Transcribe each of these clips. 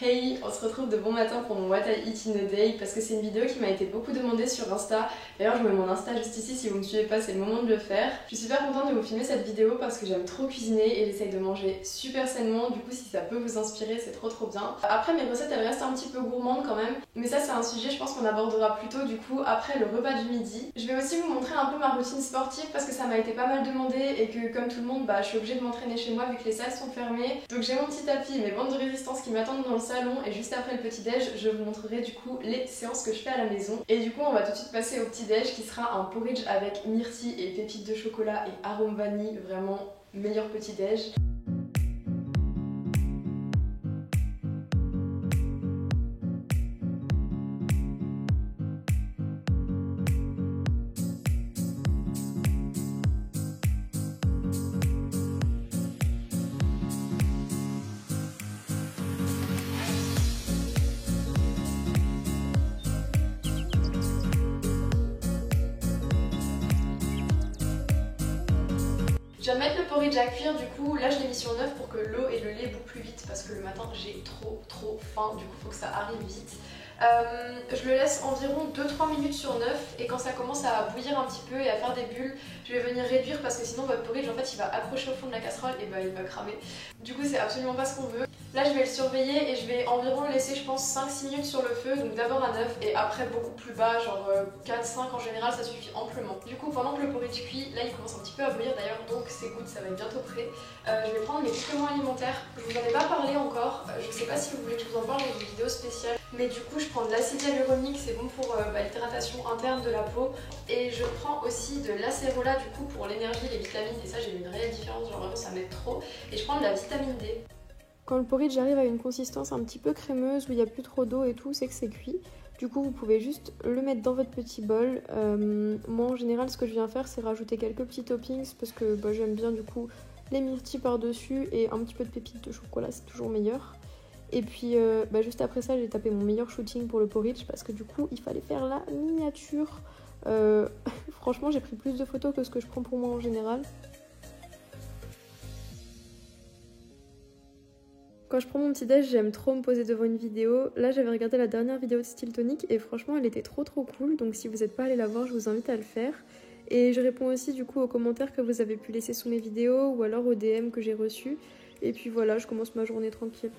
Hey, on se retrouve de bon matin pour mon What I Eat in a Day parce que c'est une vidéo qui m'a été beaucoup demandée sur Insta. D'ailleurs, je mets mon Insta juste ici, si vous ne me suivez pas, c'est le moment de le faire. Je suis super contente de vous filmer cette vidéo parce que j'aime trop cuisiner et j'essaye de manger super sainement. Du coup, si ça peut vous inspirer, c'est trop bien. Après, mes recettes, elles restent un petit peu gourmandes quand même. Mais ça, c'est un sujet, je pense qu'on abordera plus tôt du coup après le repas du midi. Je vais aussi vous montrer un peu ma routine sportive parce que ça m'a été pas mal demandé et que comme tout le monde, je suis obligée de m'entraîner chez moi vu que les salles sont fermées. Donc j'ai mon petit tapis, mes bandes de résistance qui m'attendent dans le salon et juste après le petit-déj, je vous montrerai du coup les séances que je fais à la maison. Et du coup, on va tout de suite passer au petit-déj qui sera un porridge avec myrtille et pépites de chocolat et arôme vanille, vraiment meilleur petit-déj. Je vais mettre le porridge à cuire, du coup là je l'ai mis sur 9 pour que l'eau et le lait bouillent plus vite parce que le matin j'ai trop faim, du coup faut que ça arrive vite. Je le laisse environ 2-3 minutes sur 9 et quand ça commence à bouillir un petit peu et à faire des bulles, je vais venir réduire parce que sinon votre porridge en fait il va accrocher au fond de la casserole et il va cramer. Du coup c'est absolument pas ce qu'on veut. Là je vais le surveiller et je vais environ le laisser je pense 5-6 minutes sur le feu, donc d'abord à 9 et après beaucoup plus bas, genre 4-5 en général ça suffit amplement. Du coup pendant que le porridge cuit, là il commence un petit peu à bouillir d'ailleurs donc c'est good, ça va être bientôt prêt. Je vais prendre mes compléments alimentaires, je vous en ai pas parlé encore, je sais pas si vous voulez que je vous en parle dans une vidéo spéciale, mais du coup je prends de l'acide hyaluronique, c'est bon pour l'hydratation interne de la peau, et je prends aussi de l'acérola du coup pour l'énergie, les vitamines, et ça j'ai vu une réelle différence, genre vraiment ça m'aide trop, et je prends de la vitamine D. Quand le porridge arrive à une consistance un petit peu crémeuse où il n'y a plus trop d'eau et tout, c'est que c'est cuit. Du coup vous pouvez juste le mettre dans votre petit bol. Moi en général ce que je viens faire c'est rajouter quelques petits toppings parce que j'aime bien du coup les myrtilles par dessus et un petit peu de pépites de chocolat, c'est toujours meilleur. Et puis juste après ça j'ai tapé mon meilleur shooting pour le porridge parce que du coup il fallait faire la miniature. Franchement j'ai pris plus de photos que ce que je prends pour moi en général. Quand je prends mon petit déj, j'aime trop me poser devant une vidéo. Là, j'avais regardé la dernière vidéo de Style Tonic et franchement, elle était trop cool. Donc si vous n'êtes pas allé la voir, je vous invite à le faire. Et je réponds aussi du coup aux commentaires que vous avez pu laisser sous mes vidéos ou alors aux DM que j'ai reçus. Et puis voilà, je commence ma journée tranquille.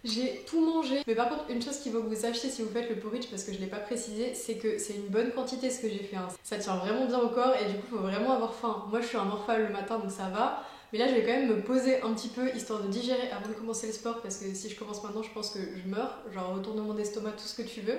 J'ai tout mangé, mais par contre une chose qu'il faut que vous sachiez si vous faites le porridge, parce que je l'ai pas précisé, c'est que c'est une bonne quantité ce que j'ai fait. Ça tient vraiment bien au corps et du coup il faut vraiment avoir faim. Moi je suis un morphale le matin donc ça va. Mais là je vais quand même me poser un petit peu histoire de digérer avant de commencer le sport parce que si je commence maintenant je pense que je meurs, genre retournement d'estomac, tout ce que tu veux.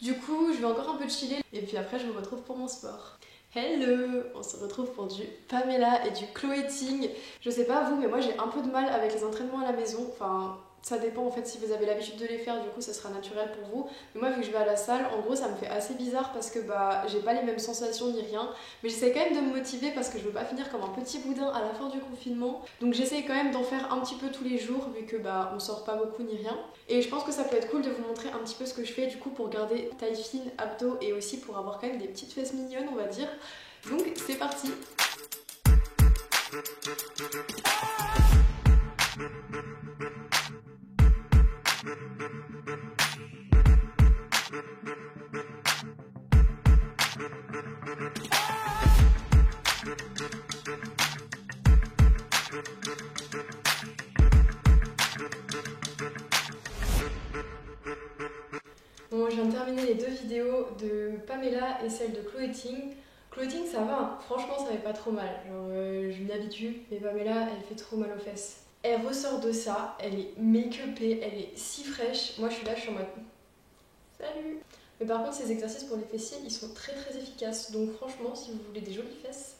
Du coup je vais encore un peu chiller et puis après je vous retrouve pour mon sport. Hello! On se retrouve pour du Pamela et du Chloé-ting. Je sais pas vous mais moi j'ai un peu de mal avec les entraînements à la maison, enfin ça dépend en fait si vous avez l'habitude de les faire, du coup ça sera naturel pour vous. Mais moi vu que je vais à la salle, en gros ça me fait assez bizarre parce que j'ai pas les mêmes sensations ni rien. Mais j'essaie quand même de me motiver parce que je veux pas finir comme un petit boudin à la fin du confinement. Donc j'essaie quand même d'en faire un petit peu tous les jours vu que on sort pas beaucoup ni rien. Et je pense que ça peut être cool de vous montrer un petit peu ce que je fais du coup pour garder taille fine, abdos et aussi pour avoir quand même des petites fesses mignonnes on va dire. Donc c'est parti! Bon, je viens de terminer les deux vidéos de Pamela et celle de Chloé-ting. Chloé-ting ça va, franchement ça fait pas trop mal, genre je m'y habitue, mais Pamela elle fait trop mal aux fesses. Elle ressort de ça, elle est make-upée, elle est si fraîche, moi je suis en mode salut. Mais par contre ces exercices pour les fessiers ils sont très efficaces, donc franchement si vous voulez des jolies fesses,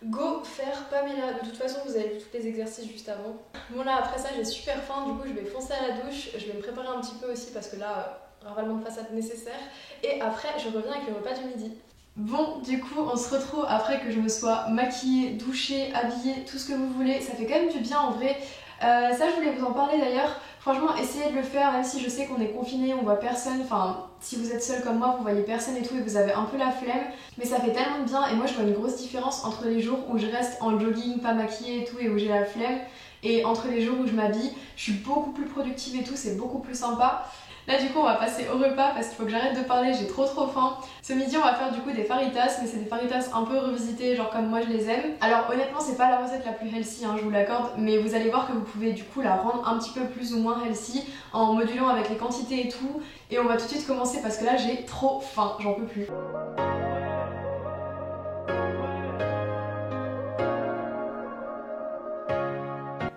go faire Pamela. De toute façon vous avez vu tous les exercices juste avant. Bon là après ça j'ai super faim, du coup je vais foncer à la douche, je vais me préparer un petit peu aussi parce que là ravalement de façade nécessaire et après je reviens avec le repas du midi. Bon, du coup, on se retrouve après que je me sois maquillée, douchée, habillée, tout ce que vous voulez. Ça fait quand même du bien en vrai. Ça, je voulais vous en parler d'ailleurs. Franchement, essayez de le faire, même si je sais qu'on est confiné, on voit personne. Enfin, si vous êtes seul comme moi, vous voyez personne et tout, et vous avez un peu la flemme. Mais ça fait tellement de bien. Et moi, je vois une grosse différence entre les jours où je reste en jogging, pas maquillée et tout, et où j'ai la flemme. et entre les jours où je m'habille, je suis beaucoup plus productive et tout, c'est beaucoup plus sympa. Là du coup on va passer au repas parce qu'il faut que j'arrête de parler, j'ai trop faim. Ce midi on va faire du coup des fajitas, mais c'est des fajitas un peu revisités, genre comme moi je les aime. Alors honnêtement c'est pas la recette la plus healthy, hein, je vous l'accorde, mais vous allez voir que vous pouvez du coup la rendre un petit peu plus ou moins healthy en modulant avec les quantités et tout. Et on va tout de suite commencer parce que là j'ai trop faim, j'en peux plus.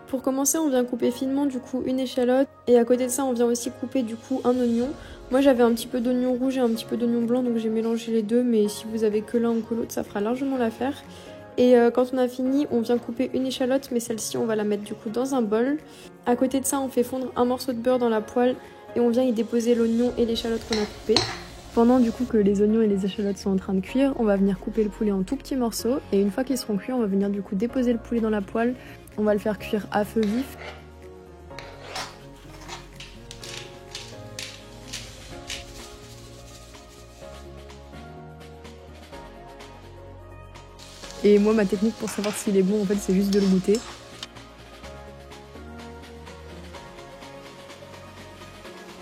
Pour commencer, on vient couper finement du coup une échalote et à côté de ça, on vient aussi couper du coup un oignon. Moi, j'avais un petit peu d'oignon rouge et un petit peu d'oignon blanc, donc j'ai mélangé les deux, mais si vous avez que l'un ou que l'autre, ça fera largement l'affaire. Et quand on a fini, on vient couper une échalote, mais celle-ci, on va la mettre du coup dans un bol. À côté de ça, on fait fondre un morceau de beurre dans la poêle et on vient y déposer l'oignon et l'échalote qu'on a coupé. Pendant du coup que les oignons et les échalotes sont en train de cuire, on va venir couper le poulet en tout petits morceaux et une fois qu'ils seront cuits, on va venir du coup déposer le poulet dans la poêle. On va le faire cuire à feu vif. Et moi, ma technique pour savoir s'il est bon, en fait, c'est juste de le goûter.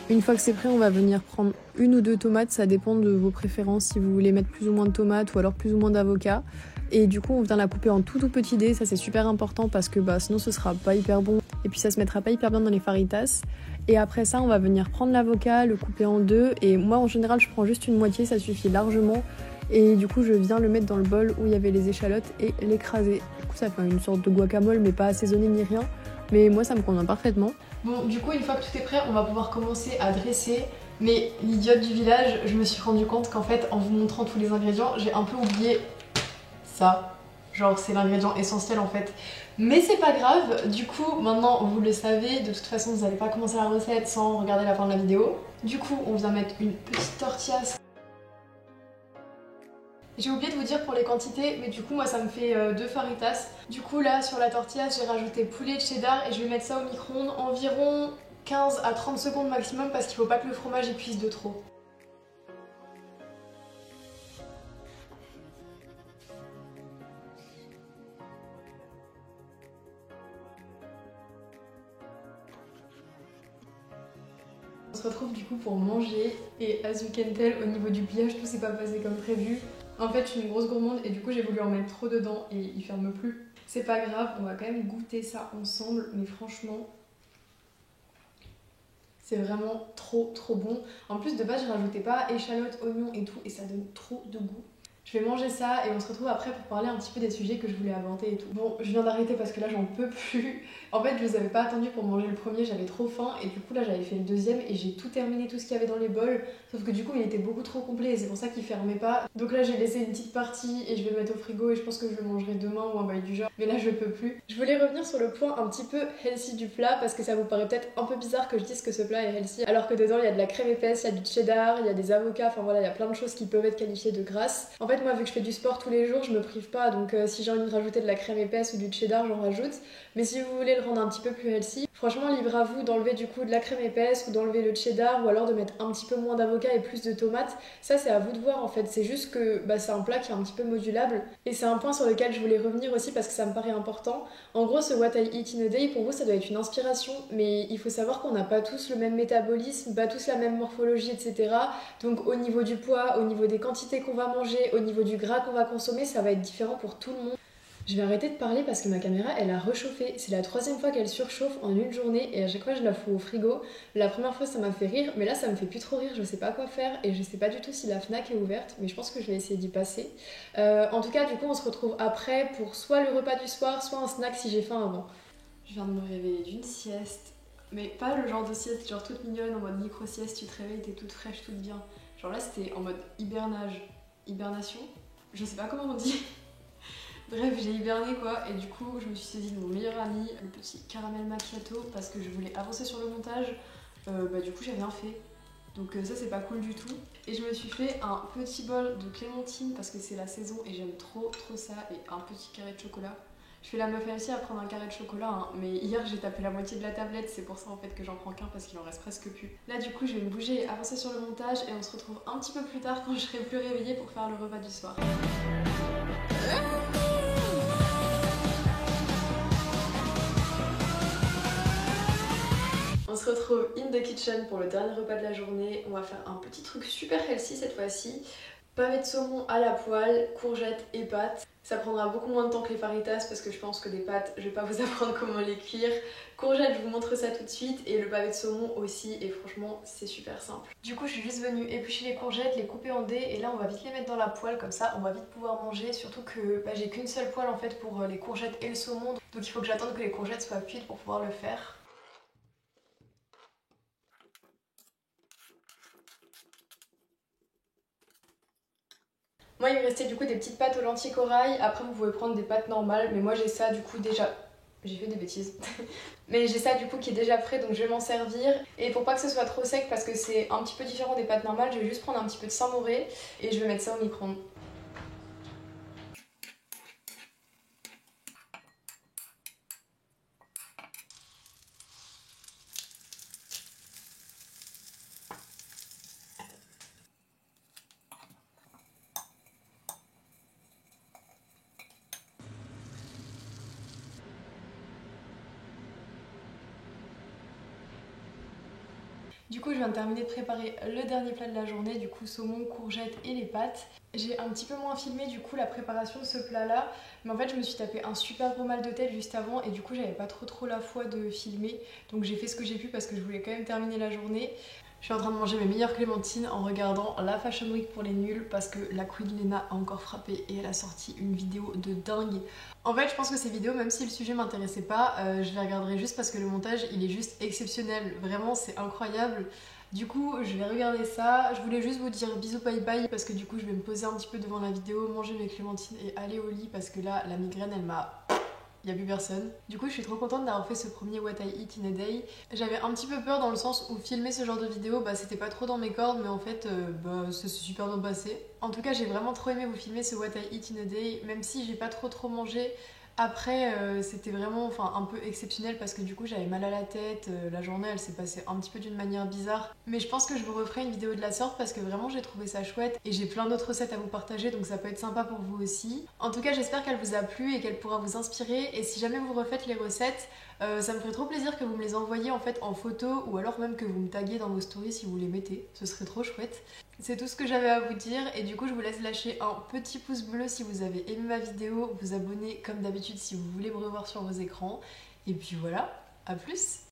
Une fois que c'est prêt, on va venir prendre une ou deux tomates, ça dépend de vos préférences, si vous voulez mettre plus ou moins de tomates ou alors plus ou moins d'avocats. Et du coup, on vient la couper en tout petits dés, ça c'est super important parce que sinon ce sera pas hyper bon et puis ça se mettra pas hyper bien dans les fajitas. Et après ça, on va venir prendre l'avocat, le couper en deux et moi en général, je prends juste une moitié, ça suffit largement. Et du coup, je viens le mettre dans le bol où il y avait les échalotes et l'écraser. Du coup, ça fait une sorte de guacamole mais pas assaisonné ni rien. Mais moi, ça me convient parfaitement. Bon, du coup, une fois que tout est prêt, on va pouvoir commencer à dresser. Mais l'idiote du village, je me suis rendu compte qu'en fait, en vous montrant tous les ingrédients, j'ai un peu oublié ça. Genre, c'est l'ingrédient essentiel en fait. Mais c'est pas grave, du coup, maintenant vous le savez, de toute façon, vous n'allez pas commencer la recette sans regarder la fin de la vidéo. Du coup, on vient mettre une petite tortilla. J'ai oublié de vous dire pour les quantités, mais du coup moi ça me fait 2 fajitas. Du coup là sur la tortilla j'ai rajouté poulet cheddar et je vais mettre ça au micro-ondes environ 15 à 30 secondes maximum parce qu'il faut pas que le fromage y cuise de trop. On se retrouve du coup pour manger et as you can tell, au niveau du pliage tout s'est pas passé comme prévu. En fait je suis une grosse gourmande et du coup j'ai voulu en mettre trop dedans et il ferme plus. C'est pas grave, on va quand même goûter ça ensemble, mais franchement c'est vraiment trop bon. En plus de base je rajoutais pas échalotes, oignons et tout et ça donne trop de goût. Je vais manger ça et on se retrouve après pour parler un petit peu des sujets que je voulais aborder et tout. Bon, je viens d'arrêter parce que là j'en peux plus. En fait, je les avais pas attendus pour manger le premier, j'avais trop faim et du coup là j'avais fait le deuxième et j'ai tout terminé, tout ce qu'il y avait dans les bols. Sauf que du coup il était beaucoup trop complet et c'est pour ça qu'il fermait pas. Donc là j'ai laissé une petite partie et je vais le mettre au frigo et je pense que je le mangerai demain ou un bail du genre. Mais là je peux plus. Je voulais revenir sur le point un petit peu healthy du plat parce que ça vous paraît peut-être un peu bizarre que je dise que ce plat est healthy alors que dedans il y a de la crème épaisse, il y a du cheddar, il y a des avocats, enfin voilà, il y a plein de choses qui peuvent être qualifiées de grasses. En fait moi vu que je fais du sport tous les jours, je me prive pas, donc si j'ai envie de rajouter de la crème épaisse ou du cheddar, j'en rajoute. Mais si vous voulez le rendre un petit peu plus healthy, franchement libre à vous d'enlever du coup de la crème épaisse ou d'enlever le cheddar ou alors de mettre un petit peu moins d'avocat et plus de tomates. Ça c'est à vous de voir en fait, c'est juste que c'est un plat qui est un petit peu modulable et c'est un point sur lequel je voulais revenir aussi parce que ça me paraît important. En gros ce What I Eat in a Day pour vous ça doit être une inspiration, mais il faut savoir qu'on n'a pas tous le même métabolisme, pas tous la même morphologie, etc. Donc au niveau du poids, au niveau des quantités qu'on va manger, au niveau du gras qu'on va consommer, ça va être différent pour tout le monde. Je vais arrêter de parler parce que ma caméra elle a réchauffé. C'est la 3e fois qu'elle surchauffe en une journée et à chaque fois je la fous au frigo. La première fois ça m'a fait rire, mais là ça me fait plus trop rire, je sais pas quoi faire et je sais pas du tout si la Fnac est ouverte, mais je pense que je vais essayer d'y passer. En tout cas du coup on se retrouve après pour soit le repas du soir, soit un snack si j'ai faim avant. Je viens de me réveiller d'une sieste, mais pas le genre de sieste genre toute mignonne en mode micro-sieste, tu te réveilles, t'es toute fraîche, toute bien. Genre là c'était en mode hibernation, je sais pas comment on dit. Bref, j'ai hiberné quoi, et du coup je me suis saisie de mon meilleur ami, le petit caramel macchiato, parce que je voulais avancer sur le montage. Du coup j'ai rien fait, donc ça c'est pas cool du tout. Et je me suis fait un petit bol de clémentine parce que c'est la saison et j'aime trop ça, et un petit carré de chocolat. Je fais la meuf aussi à prendre un carré de chocolat, hein, mais hier j'ai tapé la moitié de la tablette, c'est pour ça en fait que j'en prends qu'un parce qu'il en reste presque plus. Là du coup je vais me bouger et avancer sur le montage et on se retrouve un petit peu plus tard quand je serai plus réveillée pour faire le repas du soir. se retrouve in the kitchen pour le dernier repas de la journée. On va faire un petit truc super healthy cette fois-ci. Pavé de saumon à la poêle, courgettes et pâtes. Ça prendra beaucoup moins de temps que les faritas parce que je pense que les pâtes, je vais pas vous apprendre comment les cuire. Courgettes, je vous montre ça tout de suite et le pavé de saumon aussi et franchement c'est super simple. Du coup je suis juste venue éplucher les courgettes, les couper en dés et là on va vite les mettre dans la poêle comme ça on va vite pouvoir manger. Surtout que j'ai qu'une seule poêle en fait pour les courgettes et le saumon donc il faut que j'attende que les courgettes soient cuites pour pouvoir le faire. Moi il me restait du coup des petites pâtes aux lentilles corail, après vous pouvez prendre des pâtes normales mais moi j'ai ça du coup déjà... J'ai fait des bêtises. Mais j'ai ça du coup qui est déjà prêt donc je vais m'en servir. Et pour pas que ce soit trop sec parce que c'est un petit peu différent des pâtes normales, je vais juste prendre un petit peu de Saint-Moré et je vais mettre ça au micro-ondes. Du coup je viens de terminer de préparer le dernier plat de la journée, du coup saumon, courgettes et les pâtes. J'ai un petit peu moins filmé du coup la préparation de ce plat là, mais en fait je me suis tapé un super gros mal de tête juste avant et du coup j'avais pas trop la foi de filmer. Donc j'ai fait ce que j'ai pu parce que je voulais quand même terminer la journée. Je suis en train de manger mes meilleures clémentines en regardant la Fashion Week pour les nuls parce que la Queen Lena a encore frappé et elle a sorti une vidéo de dingue. En fait je pense que ces vidéos, même si le sujet m'intéressait pas, je les regarderai juste parce que le montage il est juste exceptionnel. Vraiment c'est incroyable. Du coup je vais regarder ça. Je voulais juste vous dire bisous bye bye parce que du coup je vais me poser un petit peu devant la vidéo, manger mes clémentines et aller au lit parce que là la migraine elle m'a... Il n'y a plus personne. Du coup je suis trop contente d'avoir fait ce premier What I Eat in a Day. J'avais un petit peu peur dans le sens où filmer ce genre de vidéo c'était pas trop dans mes cordes mais en fait ça s'est super bien passé. En tout cas j'ai vraiment trop aimé vous filmer ce What I Eat in a Day même si j'ai pas trop mangé. Après c'était vraiment un peu exceptionnel parce que du coup j'avais mal à la tête, la journée elle s'est passée un petit peu d'une manière bizarre. Mais je pense que je vous referai une vidéo de la sorte parce que vraiment j'ai trouvé ça chouette et j'ai plein d'autres recettes à vous partager donc ça peut être sympa pour vous aussi. En tout cas j'espère qu'elle vous a plu et qu'elle pourra vous inspirer et si jamais vous refaites les recettes, ça me ferait trop plaisir que vous me les envoyiez en fait en photo ou alors même que vous me taguiez dans vos stories si vous les mettez, ce serait trop chouette. C'est tout ce que j'avais à vous dire et du coup je vous laisse lâcher un petit pouce bleu si vous avez aimé ma vidéo, vous abonner comme d'habitude si vous voulez me revoir sur vos écrans et puis voilà, à plus!